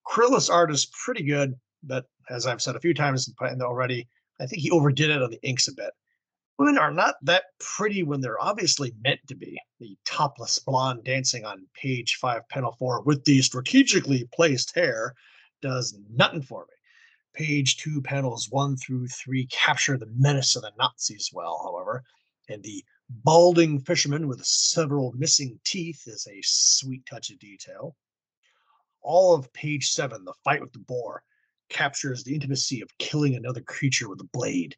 Krilla's art is pretty good, but as I've said a few times already, I think he overdid it on the inks a bit. Women are not that pretty when they're obviously meant to be. The topless blonde dancing on page 5, panel 4 with the strategically placed hair does nothing for me. Page 2, panels 1 through 3 capture the menace of the Nazis well, however, and the balding fisherman with several missing teeth is a sweet touch of detail. All of page 7, the fight with the boar, captures the intimacy of killing another creature with a blade.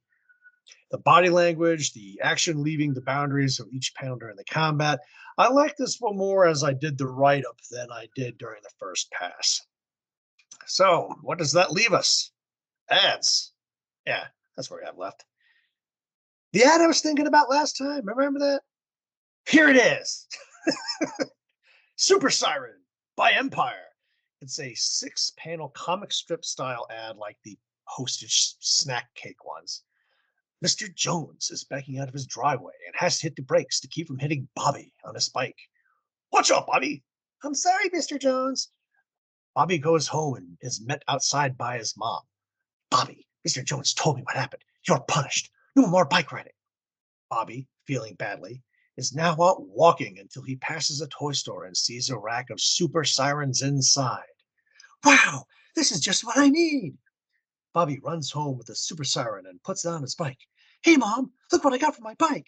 The body language, the action leaving the boundaries of each panel during the combat. I like this one more as I did the write-up than I did during the first pass. So, what does that leave us? Ads. Yeah, that's what we have left. The ad I was thinking about last time, remember that? Here it is. Super Siren by Empire. It's a 6-panel comic strip style ad like the hostage snack cake ones. Mr. Jones is backing out of his driveway and has to hit the brakes to keep from hitting Bobby on his bike. Watch out, Bobby! I'm sorry, Mr. Jones. Bobby goes home and is met outside by his mom. Bobby, Mr. Jones told me what happened. You're punished. No more bike riding. Bobby, feeling badly, is now out walking until he passes a toy store and sees a rack of Super Sirens inside. Wow, this is just what I need. Bobby runs home with a Super Siren and puts it on his bike. Hey, Mom, look what I got for my bike.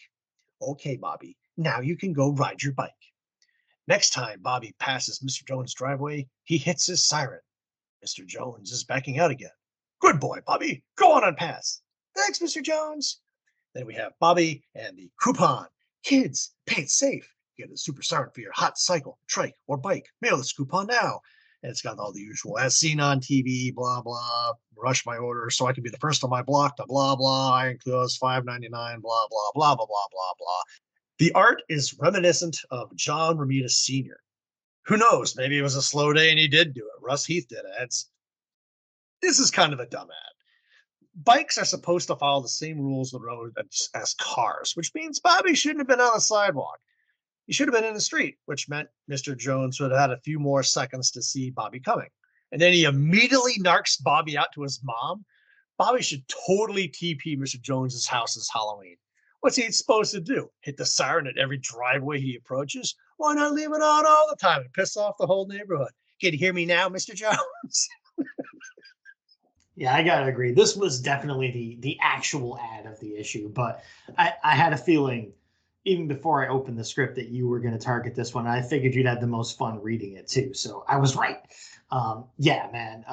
Okay, Bobby, now you can go ride your bike. Next time Bobby passes Mr. Jones' driveway, he hits his siren. Mr. Jones is backing out again. Good boy, Bobby. Go on and pass. Thanks, Mr. Jones. Then we have Bobby and the coupon. Kids, pay it safe. Get a Super Siren for your hot cycle, trike, or bike. Mail this coupon now. And it's got all the usual, as seen on TV, blah, blah, rush my order so I can be the first on my block, the blah, blah, I include $5.99, blah, blah, blah, blah, blah, blah, blah. The art is reminiscent of John Romita Sr. Who knows? Maybe it was a slow day and he did do it. Russ Heath did ads. This is kind of a dumb ad. Bikes are supposed to follow the same rules of the road as cars, which means Bobby shouldn't have been on the sidewalk. He should have been in the street, which meant Mr. Jones would have had a few more seconds to see Bobby coming. And then he immediately narcs Bobby out to his mom. Bobby should totally TP Mr. Jones's house this Halloween. What's he supposed to do? Hit the siren at every driveway he approaches? Why not leave it on all the time and piss off the whole neighborhood? Can you hear me now, Mr. Jones? Yeah, I gotta agree. This was definitely the actual ad of the issue, but I had a feeling even before I opened the script that you were going to target this one. I figured you'd have the most fun reading it too, so I was right. Yeah, man,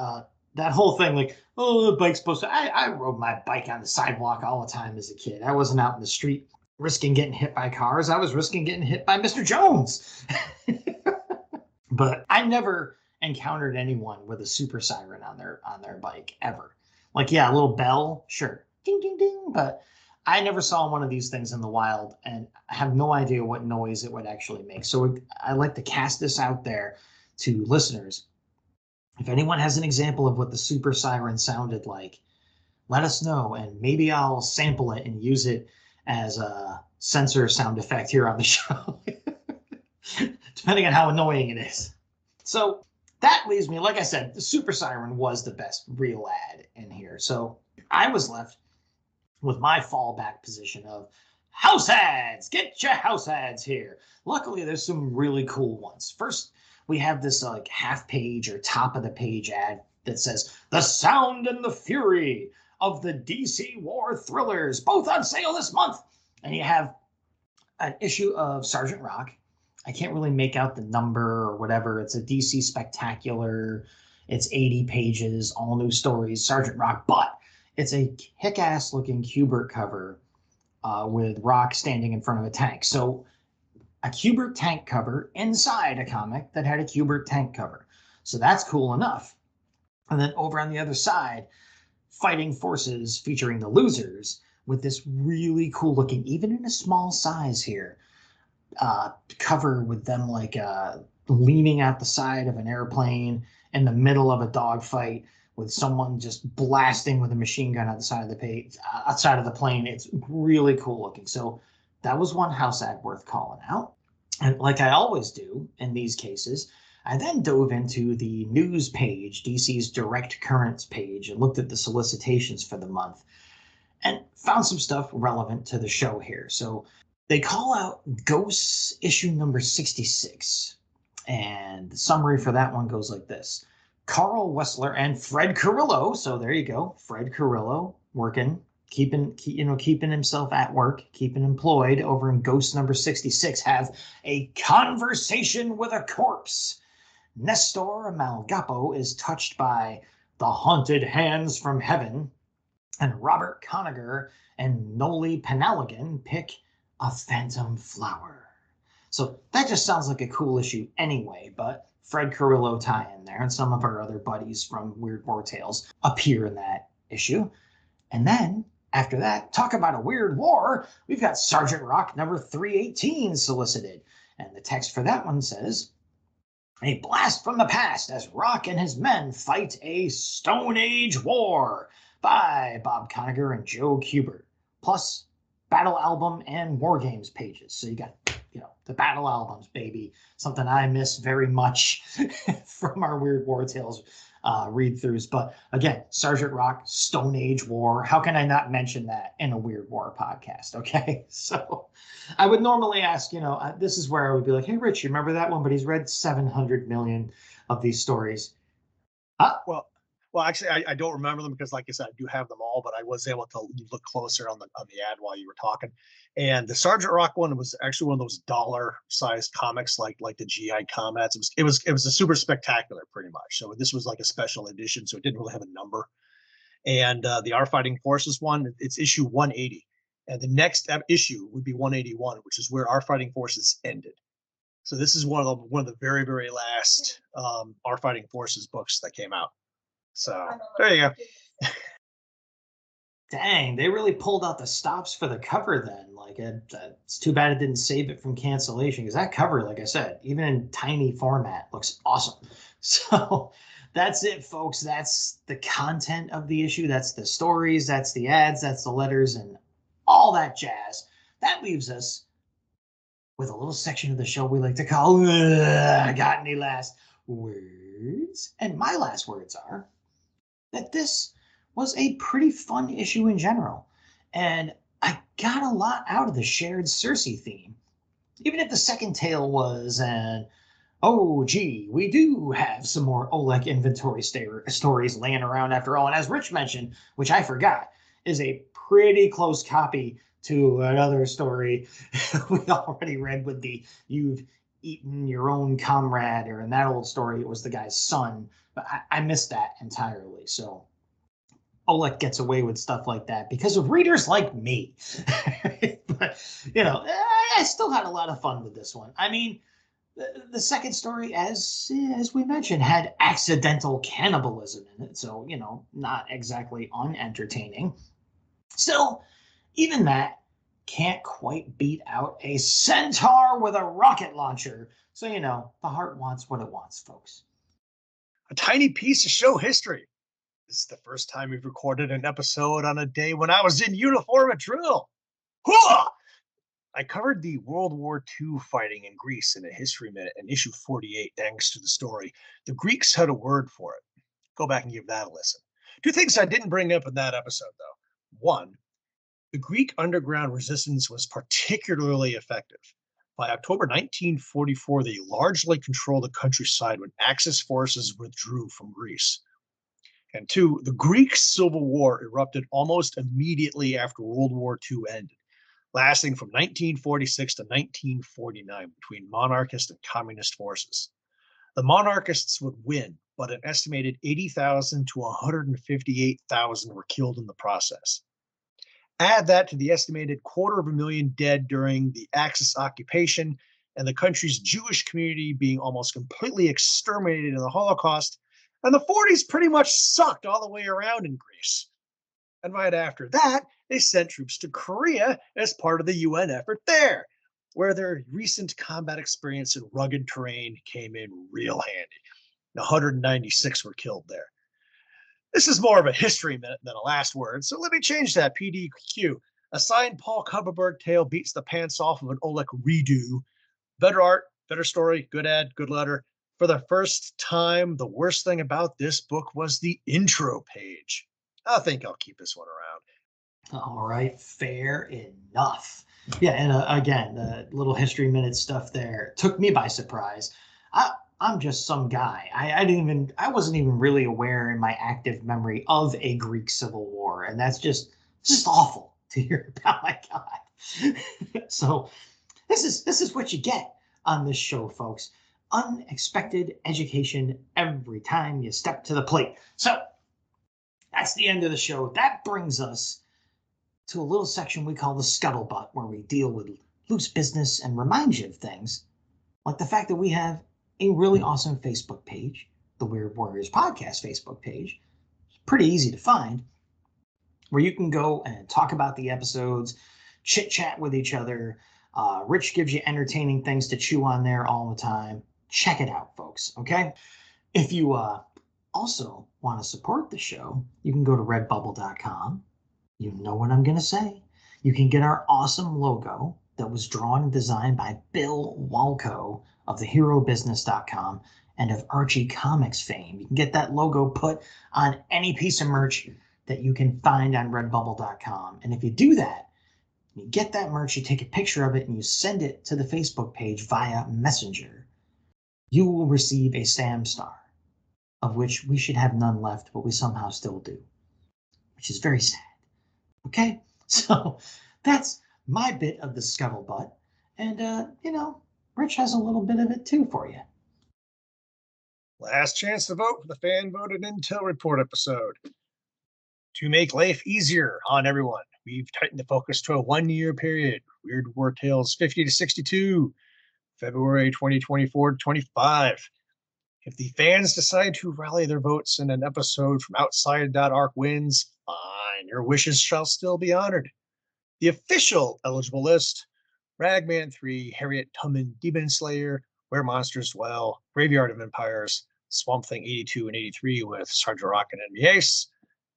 that whole thing, like, oh, the bike's supposed to. I rode my bike on the sidewalk all the time as a kid. I wasn't out in the street risking getting hit by cars. I was risking getting hit by Mr. Jones. But I never encountered anyone with a super siren on their bike ever. Like, yeah, a little bell, sure, ding ding ding, but I never saw one of these things in the wild, and I have no idea what noise it would actually make. So I like to cast this out there to listeners. If anyone has an example of what the super siren sounded like, let us know, and maybe I'll sample it and use it as a censor sound effect here on the show. Depending on how annoying it is. So that leaves me, like I said, the Super Siren was the best real ad in here. So I was left with my fallback position of house ads. Get your house ads here. Luckily, there's some really cool ones. First, we have this like half page or top of the page ad that says the sound and the fury of the DC war thrillers, both on sale this month. And you have an issue of Sergeant Rock. I can't really make out the number or whatever. It's a DC Spectacular. It's 80 pages, all new stories, Sergeant Rock. But it's a kick-ass looking Kubert cover with Rock standing in front of a tank. So a Kubert tank cover inside a comic that had a Kubert tank cover. So that's cool enough. And then over on the other side, Fighting Forces featuring the Losers with this really cool looking, even in a small size here, cover with them like leaning out the side of an airplane in the middle of a dogfight with someone just blasting with a machine gun outside of the page, outside of the plane. It's really cool looking. So that was one house ad worth calling out. And like I always do in these cases, I then dove into the news page, DC's direct currents page, and looked at the solicitations for the month and found some stuff relevant to the show here. So they call out Ghosts issue number 66. And the summary for that one goes like this. Carl Wessler and Fred Carrillo. So there you go. Fred Carrillo working, keeping himself at work, keeping employed over in Ghost number 66, have a conversation with a corpse. Nestor Malgapo is touched by the haunted hands from heaven. And Robert Conagher and Noli Penalagan pick a phantom flower. So that just sounds like a cool issue anyway, but Fred Carrillo tie in there, and some of our other buddies from Weird War Tales appear in that issue. And then, after that, talk about a weird war, we've got Sergeant Rock number 318 solicited. And the text for that one says, a blast from the past as Rock and his men fight a Stone Age war by Bob Conagher and Joe Kubert. Plus, battle album and war games pages. So you got, the battle albums, baby. Something I miss very much from our Weird War Tales read-throughs. But again, Sergeant Rock, Stone Age War. How can I not mention that in a Weird War podcast? Okay, so I would normally ask, this is where I would be like, hey, Rich, you remember that one? But he's read 700 million of these stories. Well, actually, I don't remember them because, like I said, I do have them all, but I was able to look closer on the ad while you were talking. And the Sergeant Rock one was actually one of those dollar-sized comics, like the GI Comets. It was a super spectacular, pretty much. So this was like a special edition, so it didn't really have a number. And the Our Fighting Forces one, it's issue 180, and the next issue would be 181, which is where Our Fighting Forces ended. So this is one of the very, very last Our Fighting Forces books that came out. So there you go. Dang, they really pulled out the stops for the cover then. Like, it's too bad it didn't save it from cancellation, because that cover, like I said, even in tiny format, looks awesome. So that's it, folks. That's the content of the issue. That's the stories. That's the ads. That's the letters and all that jazz. That leaves us with a little section of the show we like to call Got Any Last Words? And my last words are that this was a pretty fun issue in general. And I got a lot out of the shared Circe theme. Even if the second tale was an, oh, gee, we do have some more Oleg inventory stories laying around after all. And as Rich mentioned, which I forgot, is a pretty close copy to another story we already read with the you've eaten your own comrade, or in that old story, it was the guy's son. But I missed that entirely. So Oleg gets away with stuff like that because of readers like me. But, I still had a lot of fun with this one. I mean, the second story, as we mentioned, had accidental cannibalism in it, so not exactly unentertaining. Still, even that can't quite beat out a centaur with a rocket launcher. So the heart wants what it wants, folks. A tiny piece of show history. This is the first time we've recorded an episode on a day when I was in uniform at drill. Hooah! I covered the World War II fighting in Greece in a History Minute in issue 48, thanks to the story. The Greeks had a word for it. Go back and give that a listen. Two things I didn't bring up in that episode, though. One, the Greek underground resistance was particularly effective. By October 1944, they largely controlled the countryside when Axis forces withdrew from Greece. And two, the Greek Civil War erupted almost immediately after World War II ended, lasting from 1946 to 1949 between monarchist and communist forces. The monarchists would win, but an estimated 80,000 to 158,000 were killed in the process. Add that to the estimated 250,000 dead during the Axis occupation and the country's Jewish community being almost completely exterminated in the Holocaust, and the 40s pretty much sucked all the way around in Greece. And right after that, they sent troops to Korea as part of the UN effort there, where their recent combat experience in rugged terrain came in real handy. 196 were killed there. This is more of a history minute than a last word, so let me change that. PDQ. A signed Paul Kupperberg tale beats the pants off of an Oleg redo. Better art, better story, good ad, good letter. For the first time, the worst thing about this book was the intro page. I think I'll keep this one around. All right, fair enough. Yeah, and again, the little history minute stuff there took me by surprise. I'm just some guy. I wasn't even really aware in my active memory of a Greek civil war, and that's just awful to hear about. My God. So this is what you get on this show, folks. Unexpected education every time you step to the plate. So that's the end of the show. That brings us to a little section we call the scuttlebutt, where we deal with loose business and remind you of things, like the fact that we have a really awesome Facebook page, the Weird Warriors Podcast Facebook page. It's pretty easy to find, where you can go and talk about the episodes, chit-chat with each other. Rich gives you entertaining things to chew on there all the time. Check it out, folks, okay? If you also want to support the show, you can go to redbubble.com. You know what I'm going to say. You can get our awesome logo that was drawn and designed by Bill Walco of theherobusiness.com and of Archie Comics fame. You can get that logo put on any piece of merch that you can find on redbubble.com. And if you do that, you get that merch, you take a picture of it, and you send it to the Facebook page via Messenger, you will receive a Sam Star, of which we should have none left, but we somehow still do, which is very sad. Okay, so that's my bit of the scuttlebutt, and Rich has a little bit of it too for you. Last chance to vote for the fan voted Intel Report episode. To make life easier on everyone, we've tightened the focus to a 1-year period. Weird War Tales 50 to 62, February 2024 to 25. If the fans decide to rally their votes and an episode from outside.arc wins, fine, your wishes shall still be honored. The official eligible list: Ragman 3, Harriet Tubman, Demon Slayer, Where Monsters Dwell, Graveyard of Empires, Swamp Thing 82 and 83 with Sergeant Rock and Envy Ace,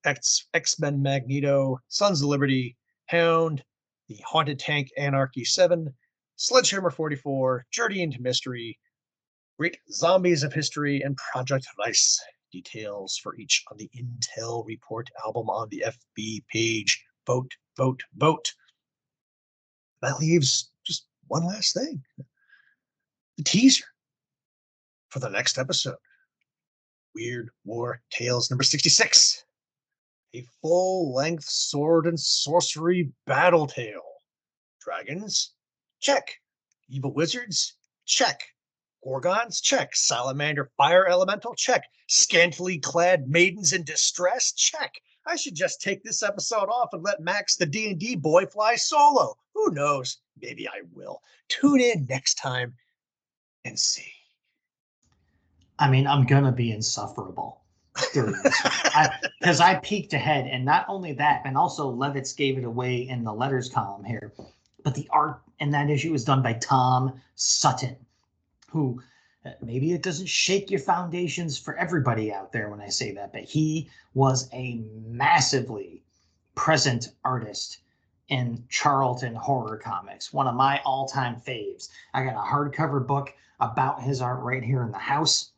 X-Men Magneto, Sons of Liberty, Hound, The Haunted Tank Anarchy 7, Sledgehammer 44, Journey into Mystery, Great Zombies of History, and Project Rice. Details for each on the Intel Report album on the FB page. Vote, vote, vote. That leaves just one last thing. The teaser for the next episode. Weird War Tales number 66. A full-length sword and sorcery battle tale. Dragons? Check. Evil wizards? Check. Gorgons? Check. Salamander fire elemental? Check. Scantily clad maidens in distress? Check. I should just take this episode off and let Max the D&D boy fly solo. Who knows? Maybe I will. Tune in next time and see. I mean, I'm going to be insufferable during this because I peeked ahead, and not only that, and also Levitz gave it away in the letters column here, but the art in that issue was done by Tom Sutton, who maybe it doesn't shake your foundations for everybody out there when I say that, but he was a massively present artist in Charlton horror comics, one of my all-time faves. I got a hardcover book about his art right here in the house.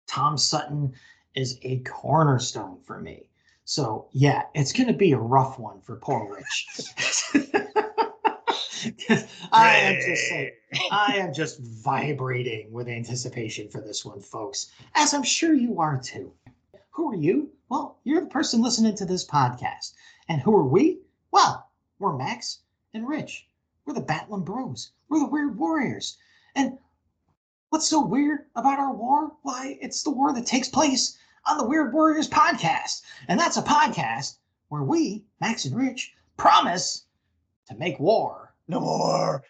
Tom Sutton is a cornerstone for me. So yeah, it's going to be a rough one for poor Rich. I am just vibrating with anticipation for this one, folks, as I'm sure you are too. Who are you? Well, you're the person listening to this podcast. And who are we? Well, we're Max and Rich. We're the Battling Bros. We're the Weird Warriors. And what's so weird about our war? Why, it's the war that takes place on the Weird Warriors podcast. And that's a podcast where we, Max and Rich, promise to make war no more.